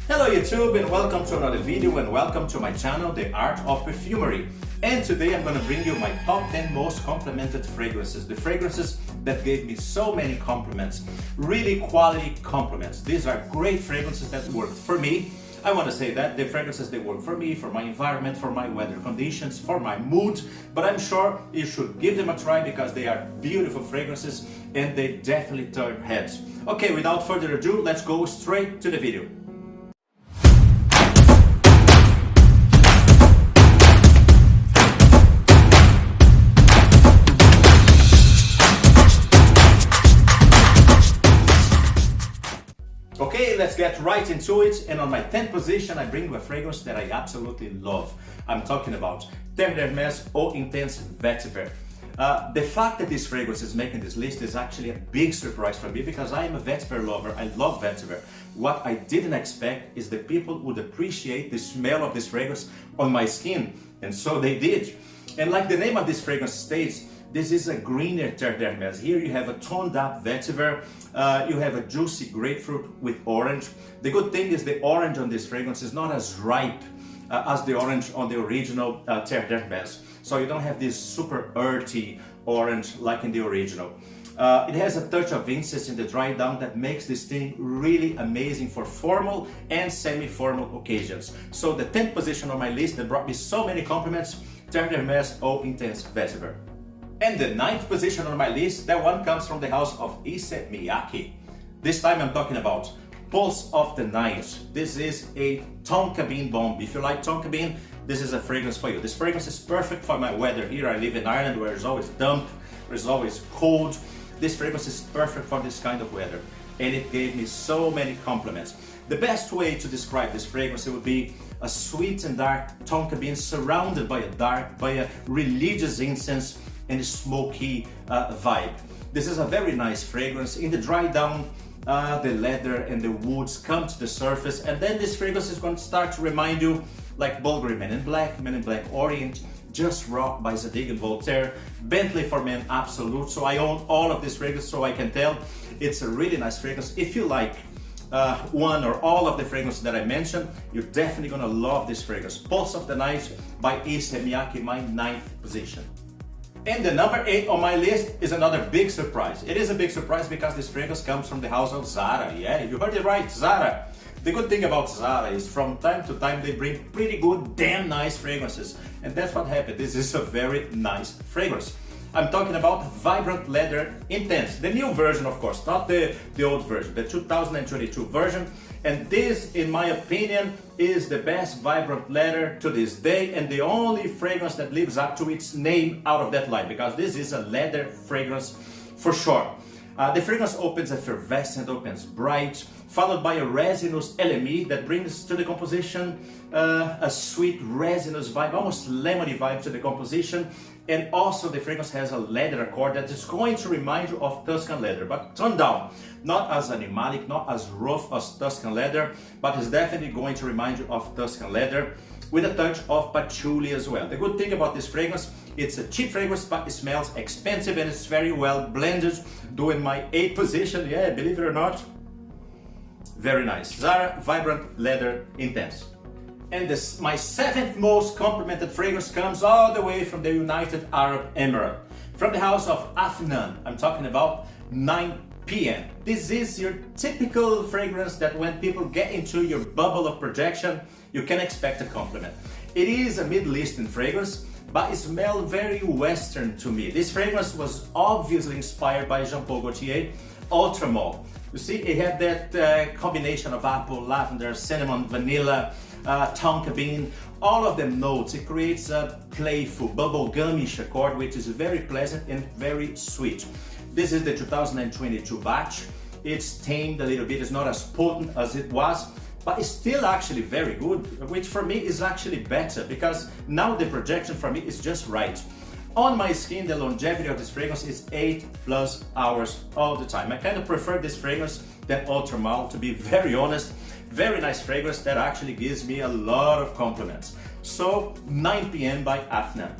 Hello YouTube and welcome to another video and welcome to my channel, The Art of Perfumery. And today I'm going to bring you my top 10 most complimented fragrances. The fragrances that gave me so many compliments, really quality compliments. These are great fragrances that worked for me. I want to say that the fragrances they work for me, for my environment, for my weather conditions, for my mood, but I'm sure you should give them a try because they are beautiful fragrances and they definitely turn heads. Okay, without further ado, let's go straight to the video. Okay, let's get right into it, and on my 10th position I bring you a fragrance that I absolutely love. I'm talking about Terre d'Hermès Eau Intense Vetiver. The fact that this fragrance is making this list is actually a big surprise for me because I am a vetiver lover. I love vetiver. What I didn't expect is that people would appreciate the smell of this fragrance on my skin, and so they did. And like the name of this fragrance states, this is a greener Terre d'Hermès. Here you have a toned up vetiver, you have a juicy grapefruit with orange. The good thing is the orange on this fragrance is not as ripe as the orange on the original Terre d'Hermès. So you don't have this super earthy orange like in the original. It has a touch of incense in the dry down that makes this thing really amazing for formal and semi-formal occasions. So the 10th position on my list that brought me so many compliments, Terre d'Hermès Eau Intense Vetiver. And the 9th position on my list, that one comes from the house of Issey Miyake. This time I'm talking about Pulse of the Night. This is a tonka bean bomb. If you like tonka bean, this is a fragrance for you. This fragrance is perfect for my weather. Here I live in Ireland where it's always damp, there's always cold. This fragrance is perfect for this kind of weather. And it gave me so many compliments. The best way to describe this fragrance, it would be a sweet and dark tonka bean surrounded by a religious incense and a smoky vibe. This is a very nice fragrance. In the dry down, the leather and the woods come to the surface, and then this fragrance is going to start to remind you like Bulgari Men in Black Orient, Just Rock by Zadig and Voltaire, Bentley for Men Absolute. So I own all of this fragrance, so I can tell it's a really nice fragrance. If you like one or all of the fragrances that I mentioned, you're definitely gonna love this fragrance. Pulse of the Night by Issey Miyake, my 9th position. And the number 8 on my list is another big surprise. It is a big surprise because this fragrance comes from the house of Zara. Yeah, you heard it right, Zara. The good thing about Zara is from time to time they bring pretty good, damn nice fragrances. And that's what happened. This is a very nice fragrance. I'm talking about Vibrant Leather Intense. The new version, of course, not the old version, the 2022 version. And this, in my opinion, is the best Vibrant Leather to this day and the only fragrance that lives up to its name out of that line, because this is a leather fragrance for sure. The fragrance opens effervescent, opens bright, followed by a resinous LME that brings to the composition a sweet resinous vibe, almost lemony vibe to the composition. And also the fragrance has a leather accord that is going to remind you of Tuscan leather, but toned down. Not as animalic, not as rough as Tuscan leather, but it's definitely going to remind you of Tuscan leather with a touch of patchouli as well. The good thing about this fragrance, it's a cheap fragrance, but it smells expensive and it's very well blended. Doing my 8th position, yeah, believe it or not. Very nice. Zara Vibrant Leather Intense. And my 7th most complimented fragrance comes all the way from the United Arab Emirates. From the house of Afnan, I'm talking about 9 PM. This is your typical fragrance that when people get into your bubble of projection, you can expect a compliment. It is a Middle Eastern fragrance, but it smells very Western to me. This fragrance was obviously inspired by Jean Paul Gaultier Ultra Malt. You see, it had that combination of apple, lavender, cinnamon, vanilla, tonka bean, all of them notes. It creates a playful, bubblegummish accord, which is very pleasant and very sweet. This is the 2022 batch. It's tamed a little bit, it's not as potent as it was, but it's still actually very good, which for me is actually better because now the projection for me is just right. On my skin, the longevity of this fragrance is 8+ hours all the time. I kind of prefer this fragrance than Ultra Malt, to be very honest. Very nice fragrance that actually gives me a lot of compliments. So 9 PM by Afnan.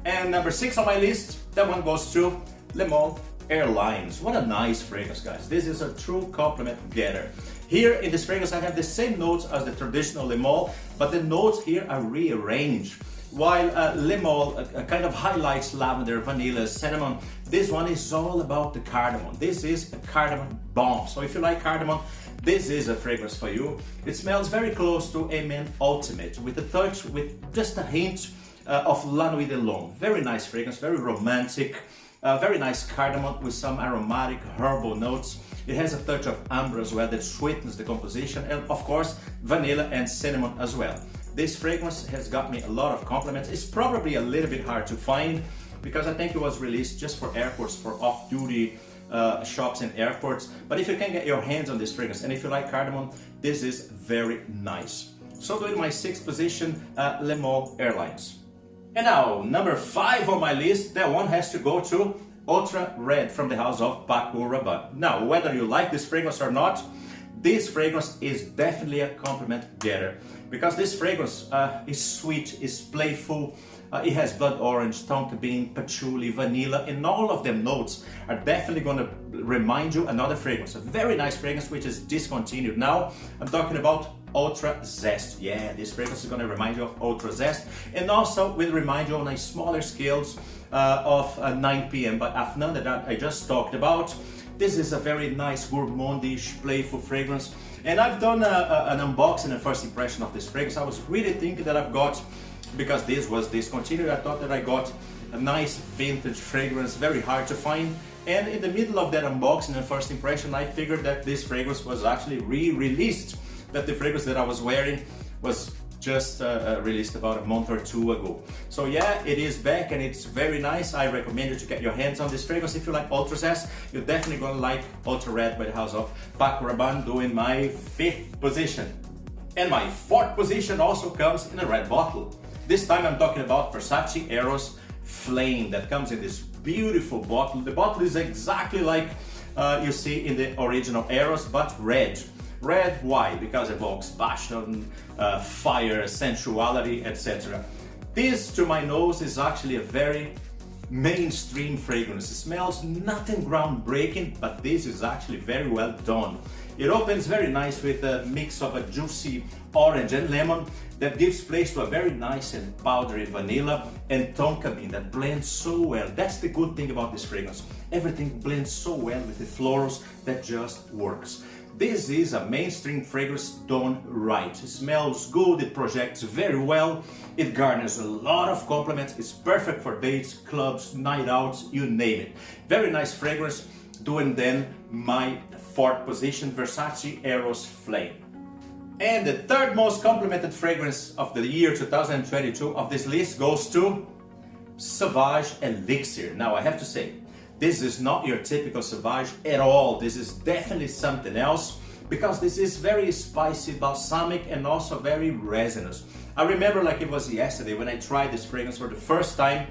And number 6 on my list, that one goes to Le Male Airlines. What a nice fragrance, guys. This is a true compliment getter. Here in this fragrance I have the same notes as the traditional Le Male, but the notes here are rearranged. While Le Male kind of highlights lavender, vanilla, cinnamon, this one is all about the cardamom. This is a cardamom bomb. So if you like cardamom, this is a fragrance for you. It smells very close to A Man Ultimate with a touch, with just a hint of La Nuit de L'Homme. Very nice fragrance, very romantic, very nice cardamom with some aromatic herbal notes. It has a touch of amber as well that sweetens the composition, and of course vanilla and cinnamon as well. This fragrance has got me a lot of compliments. It's probably a little bit hard to find because I think it was released just for airports, for off-duty shops and airports. But if you can get your hands on this fragrance, and if you like cardamom, this is very nice. So doing my 6th position, Le Male Airlines. And now, number 5 on my list, that one has to go to Ultra Red from the house of Paco Rabanne. Now, whether you like this fragrance or not, this fragrance is definitely a compliment getter because this fragrance is sweet, is playful, it has blood orange, tonka bean, patchouli, vanilla, and all of them notes are definitely going to remind you another fragrance, a very nice fragrance which is discontinued now. I'm talking about Ultra Zest. Yeah, this fragrance is going to remind you of Ultra Zest, and also will remind you on a smaller scales of 9 p.m. by Afnan that I just talked about. This is a very nice gourmandish, playful fragrance, and I've done an unboxing and first impression of this fragrance. I was really thinking that I've got, because this was discontinued, I thought that I got a nice vintage fragrance, very hard to find. And in the middle of that unboxing and first impression, I figured that this fragrance was actually re-released, that the fragrance that I was wearing was just released about a month or 2 ago. So yeah, it is back and it's very nice. I recommend you to get your hands on this fragrance. If you like Ultra Zest, you're definitely gonna like Ultra Red by the house of Paco Rabanne, doing my 5th position. And my 4th position also comes in a red bottle. This time I'm talking about Versace Eros Flame that comes in this beautiful bottle. The bottle is exactly like you see in the original Eros, but red. Red, why? Because it evokes passion, fire, sensuality, etc. This, to my nose, is actually a very mainstream fragrance. It smells nothing groundbreaking, but this is actually very well done. It opens very nice with a mix of a juicy orange and lemon that gives place to a very nice and powdery vanilla and tonka bean that blends so well. That's the good thing about this fragrance. Everything blends so well with the florals that just works. This is a mainstream fragrance done right. It smells good, it projects very well, it garners a lot of compliments, it's perfect for dates, clubs, night outs, you name it. Very nice fragrance, doing then my 4th position, Versace Eros Flame. And the 3rd most complimented fragrance of the year 2022 of this list goes to Sauvage Elixir. Now I have to say, this is not your typical Sauvage at all. This is definitely something else because this is very spicy, balsamic, and also very resinous. I remember like it was yesterday when I tried this fragrance for the first time.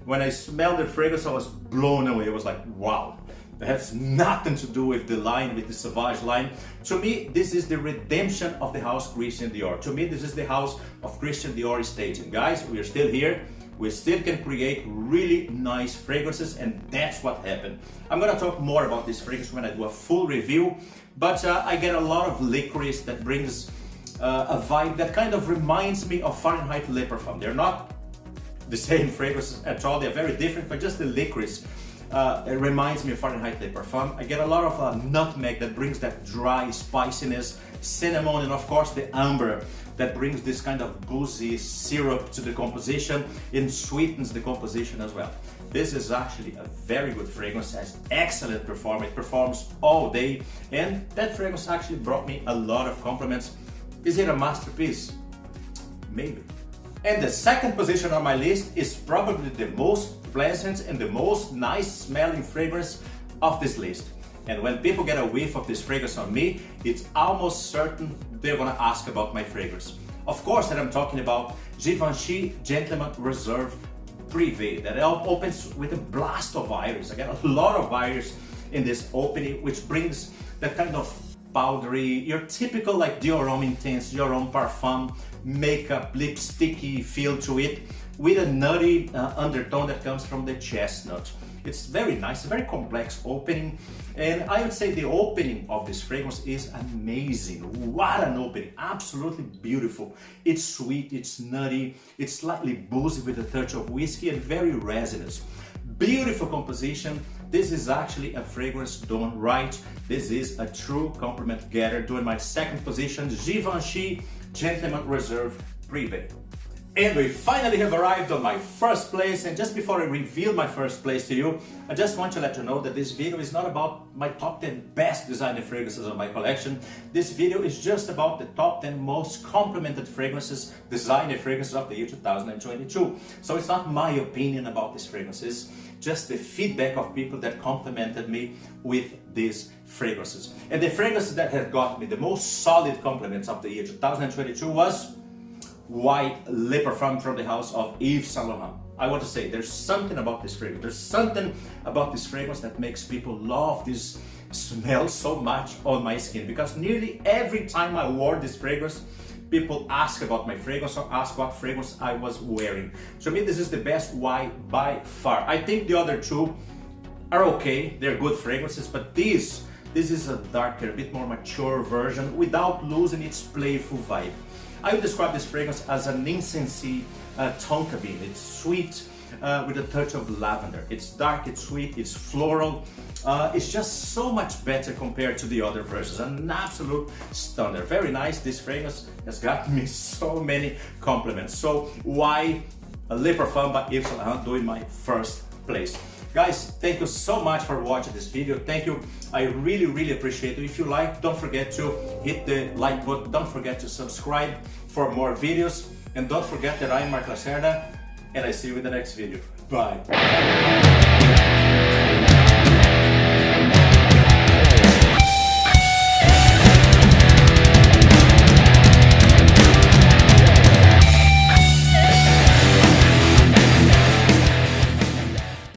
When I smelled the fragrance, I was blown away. It was like, wow. It has nothing to do with the line, with the Sauvage line. To me, this is the redemption of the house Christian Dior. To me, this is the house of Christian Dior staging. Guys, we are still here. We still can create really nice fragrances, and that's what happened. I'm gonna talk more about this fragrance when I do a full review, but I get a lot of licorice that brings a vibe that kind of reminds me of Fahrenheit Le Parfum. They're not the same fragrances at all, they're very different, but just the licorice it reminds me of Fahrenheit Le Parfum. I get a lot of nutmeg that brings that dry spiciness, cinnamon, and of course the amber that brings this kind of boozy syrup to the composition and sweetens the composition as well. This is actually a very good fragrance, has excellent performance, it performs all day, and that fragrance actually brought me a lot of compliments. Is it a masterpiece? Maybe. And the 2nd position on my list is probably the most pleasant and the most nice smelling fragrance of this list. And when people get a whiff of this fragrance on me, it's almost certain they're gonna ask about my fragrance. Of course that I'm talking about Givenchy Gentleman Reserve Privé that opens with a blast of iris. I get a lot of iris in this opening, which brings that kind of powdery, your typical like Dior Homme Intense, Dior Homme Parfum, makeup, lipsticky feel to it, with a nutty undertone that comes from the chestnut. It's very nice, a very complex opening, and I would say the opening of this fragrance is amazing. What an opening, absolutely beautiful. It's sweet, it's nutty, it's slightly boozy with a touch of whiskey and very resinous. Beautiful composition. This is actually a fragrance done right. This is a true compliment getter. Doing my second position, Givenchy Gentleman Reserve Privé. And we finally have arrived on my first place, and just before I reveal my first place to you, I just want to let you know that this video is not about my top 10 best designer fragrances of my collection. This video is just about the top 10 most complimented fragrances, designer fragrances of the year 2022. So it's not my opinion about these fragrances, just the feedback of people that complimented me with these fragrances. And the fragrances that have got me the most solid compliments of the year 2022 was White Le Parfum from the house of Yves Saint Laurent. I want to say there's something about this fragrance. There's something about this fragrance that makes people love this smell so much on my skin, because nearly every time I wore this fragrance, people ask about my fragrance or ask what fragrance I was wearing. So to me, this is the best white by far. I think the other two are okay, they're good fragrances, but this is a darker, a bit more mature version without losing its playful vibe. I would describe this fragrance as an incensey tonka bean. It's sweet with a touch of lavender. It's dark, it's sweet, it's floral. It's just so much better compared to the other versions. An absolute stunner. Very nice. This fragrance has got me so many compliments. So why Le Parfum by Yves Saint Laurent doing my first place? Guys, thank you so much for watching this video. Thank you. I really appreciate it. If you like, don't forget to hit the like button. Don't forget to subscribe for more videos. And don't forget that I'm Mark Lacerda, and I see you in the next video. Bye.